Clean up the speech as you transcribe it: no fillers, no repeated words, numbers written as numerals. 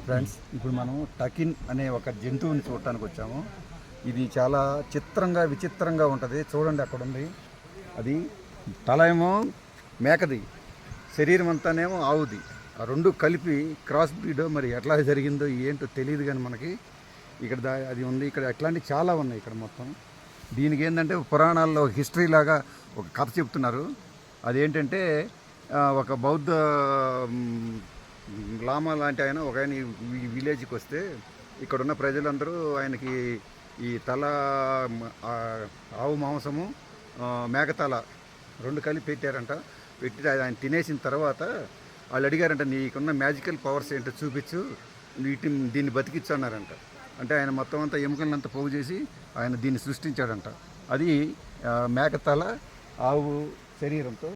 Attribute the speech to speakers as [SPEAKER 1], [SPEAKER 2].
[SPEAKER 1] Friends, ఇప్పుడు మనం tuck in అనే ఒక జంతువుని చూడటానికి వచ్చాము. ఇది చాలా విచిత్రంగా ఉంటుంది. చూడండి, అక్కడ ఉంది. అది తల ఏమో మేకది, శరీరం అంతానేమో ఆవుది. ఆ రెండు కలిపి క్రాస్ బ్రీడ్ మరి ఎట్లా జరిగిందో ఏంటో తెలియదు. కానీ మనకి ఇక్కడ అది ఉంది. ఇక్కడ అట్లాంటివి చాలా ఉన్నాయి ఇక్కడ మొత్తం. దీనికి ఏంటంటే పురాణాల్లో హిస్టరీ లాగా ఒక కథ చెప్తున్నారు. అదేంటంటే ఒక బౌద్ధ లామా లాంటి ఒక ఆయన ఈ విలేజ్కి వస్తే ఇక్కడున్న ప్రజలందరూ ఆయనకి ఈ తల, ఆవు మాంసము, మేకతల రెండు కలిపి పెట్టారంట. పెట్టి ఆయన తినేసిన తర్వాత వాళ్ళు అడిగారంట, నీకున్న మ్యాజికల్ పవర్స్ ఏంటో చూపించు, దీన్ని బతికిచ్చు అన్నారంట. అంటే ఆయన మొత్తం అంతా ఎముకలంతా పోగు చేసి ఆయన దీన్ని సృష్టించాడంట. అది మేకతల, ఆవు శరీరంతో